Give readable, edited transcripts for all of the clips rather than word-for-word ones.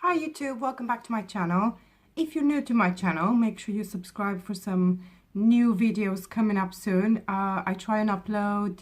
Hi YouTube, welcome back to my channel. If you're new to my channel, make sure you subscribe for some new videos coming up soon. I try and upload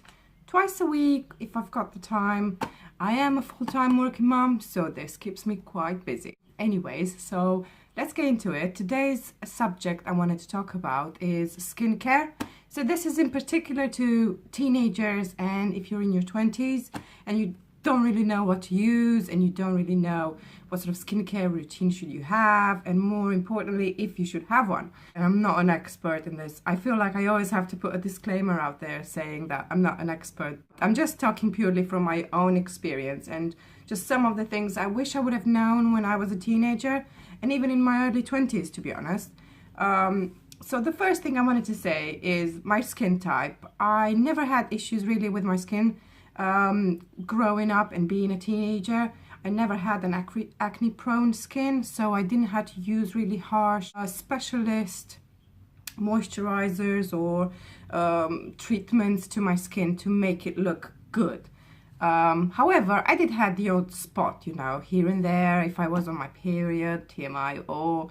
twice a week if I've got the time. I am a full-time working mom, so this keeps me quite busy. Anyways, so let's get into it. Today's subject I wanted to talk about is skincare. So this is in particular to teenagers, and if you're in your 20s and you don't really know what to use and you don't really know what sort of skincare routine should you have, and more importantly, if you should have one. And I'm not an expert in this. I feel like I always have to put a disclaimer out there saying that I'm not an expert. I'm just talking purely from my own experience and just some of the things I wish I would have known when I was a teenager and even in my early 20s, to be honest. So the first thing I wanted to say is my skin type. I never had issues really with my skin. Growing up and being a teenager, I never had an acne prone skin, so I didn't have to use really harsh specialist moisturizers or treatments to my skin to make it look good. However, I did have the odd spot, you know, here and there if I was on my period, TMI, or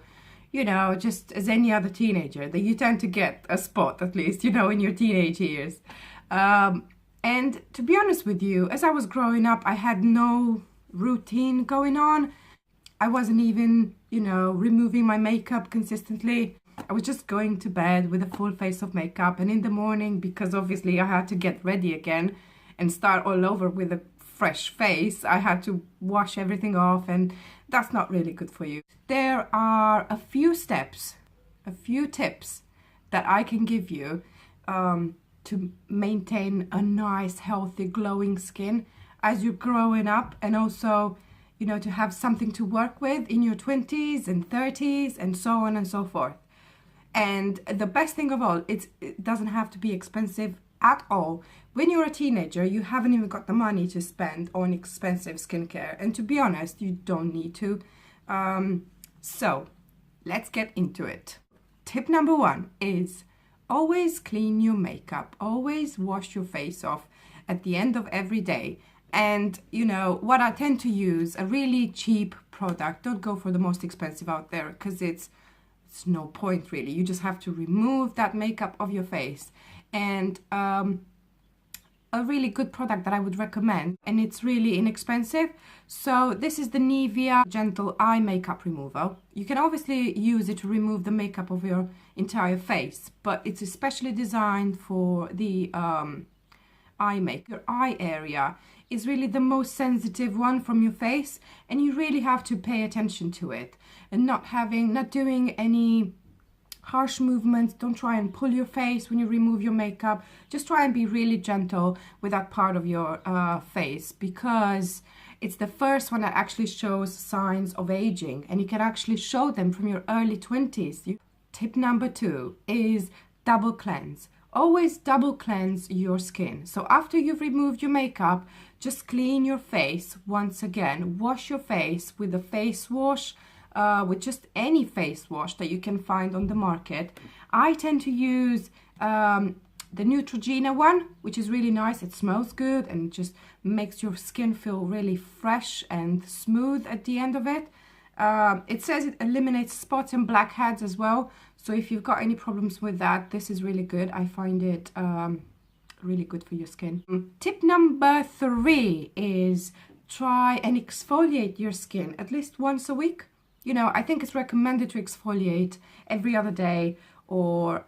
you know, just as any other teenager, that you tend to get a spot, at least, you know, in your teenage years. And to be honest with you, as I was growing up, I had no routine going on. I wasn't even, you know, removing my makeup consistently. I was just going to bed with a full face of makeup, and in the morning, because obviously I had to get ready again and start all over with a fresh face, I had to wash everything off, and that's not really good for you. There are a few steps, a few tips that I can give you to maintain a nice, healthy, glowing skin as you're growing up, and also, you know, to have something to work with in your 20s and 30s and so on and so forth. And the best thing of all, it doesn't have to be expensive at all. When you're a teenager, you haven't even got the money to spend on expensive skincare, and to be honest, you don't need to. So let's get into it. Tip number one is always clean your makeup. Always wash your face off at the end of every day. And you know what, I tend to use a really cheap product. Don't go for the most expensive out there, because it's no point really. You just have to remove that makeup of your face. And a really good product that I would recommend, and it's really inexpensive. So this is the Nivea Gentle Eye Makeup Remover. You can obviously use it to remove the makeup of your entire face, but it's especially designed for the eye makeup. Your eye area is really the most sensitive one from your face, and you really have to pay attention to it and not doing any harsh movements. Don't try and pull your face when you remove your makeup. Just try and be really gentle with that part of your face, because it's the first one that actually shows signs of aging, and you can actually show them from your early 20s. Tip number two is double cleanse. Always double cleanse your skin. So after you've removed your makeup, just clean your face once again. Wash your face with a face wash, with just any face wash that you can find on the market. I tend to use the Neutrogena one, which is really nice. It smells good and just makes your skin feel really fresh and smooth at the end of it. It says it eliminates spots and blackheads as well. So if you've got any problems with that, this is really good. I find it really good for your skin. Tip number three is try and exfoliate your skin at least once a week. You know, I think it's recommended to exfoliate every other day or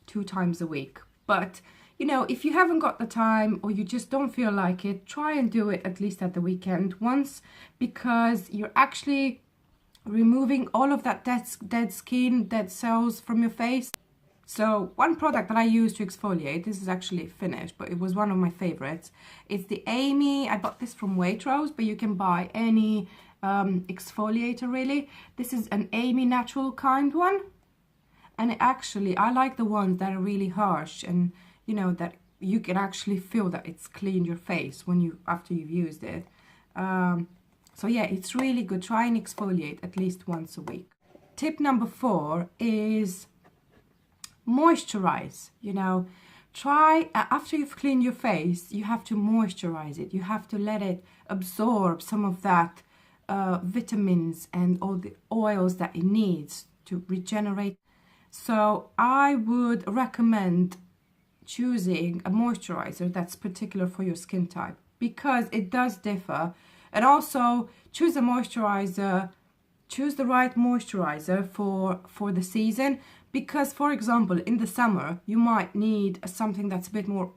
2 times a week. But, you know, if you haven't got the time or you just don't feel like it, try and do it at least at the weekend once, because you're actually removing all of that dead skin, dead cells from your face. So one product that I use to exfoliate, this is actually finished, but it was one of my favorites. It's the Amie. I bought this from Waitrose, but you can buy any exfoliator really. This is an Amie natural kind one, and actually I like the ones that are really harsh, and you know that you can actually feel that it's cleaned your face when after you've used it. So yeah, it's really good. Try and exfoliate at least once a week. Tip number four is moisturize. You know, try after you've cleaned your face, you have to moisturize it. You have to let it absorb some of that vitamins and all the oils that it needs to regenerate. So I would recommend choosing a moisturizer that's particular for your skin type, because it does differ. And also choose a moisturizer, choose the right moisturizer for the season, because for example in the summer you might need something that's a bit more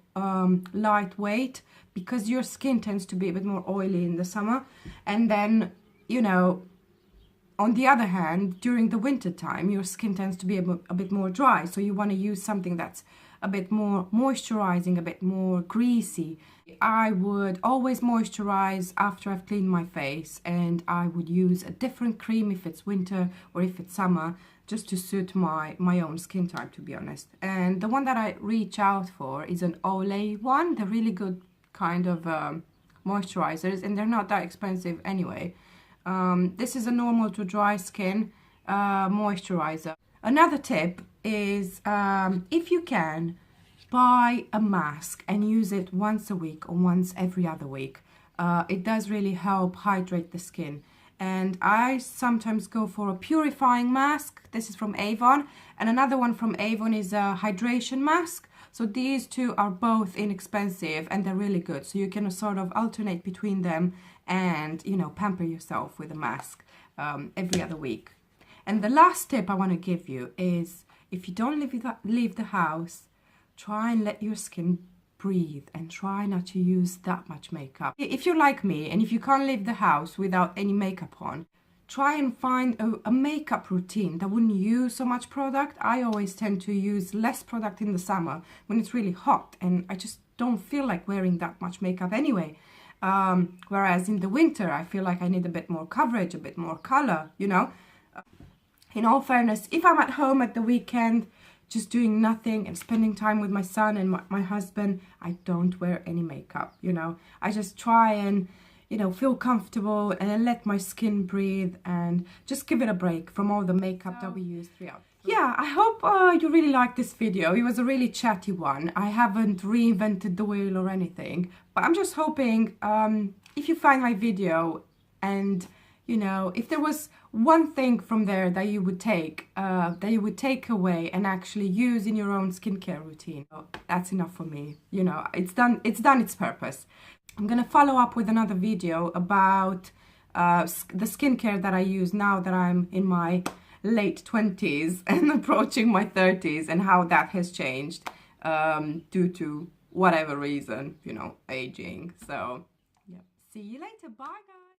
lightweight, because your skin tends to be a bit more oily in the summer. And then, you know, on the other hand, during the winter time your skin tends to be a bit more dry, so you want to use something that's a bit more moisturizing, a bit more greasy. I would always moisturize after I've cleaned my face, and I would use a different cream if it's winter or if it's summer, just to suit my own skin type, to be honest. And the one that I reach out for is an Olay one. They're really good kind of moisturizers, and they're not that expensive anyway. This is a normal to dry skin moisturizer. Another tip is, if you can, buy a mask and use it once a week or once every other week. It does really help hydrate the skin. And I sometimes go for a purifying mask. This is from Avon, and another one from Avon is a hydration mask. So these two are both inexpensive and they're really good. So you can sort of alternate between them and, you know, pamper yourself with a mask every other week. And the last tip I want to give you is, if you don't leave the house, try and let your skin breathe and try not to use that much makeup. If you're like me and if you can't leave the house without any makeup on, try and find a makeup routine that wouldn't use so much product. I always tend to use less product in the summer when it's really hot and I just don't feel like wearing that much makeup anyway. Whereas in the winter I feel like I need a bit more coverage, a bit more color, you know. In all fairness, if I'm at home at the weekend just doing nothing and spending time with my son and my husband, I don't wear any makeup, you know. I just try and, you know, feel comfortable and let my skin breathe and just give it a break from all the makeup that we use throughout. Yeah, I hope you really liked this video. It was a really chatty one. I haven't reinvented the wheel or anything, but I'm just hoping if you find my video and, you know, if there was one thing from there that you would take away and actually use in your own skincare routine, that's enough for me. You know, it's done its purpose. I'm gonna follow up with another video about the skincare that I use now that I'm in my late 20s and approaching my 30s, and how that has changed due to whatever reason, you know, aging. So yeah, see you later. Bye guys.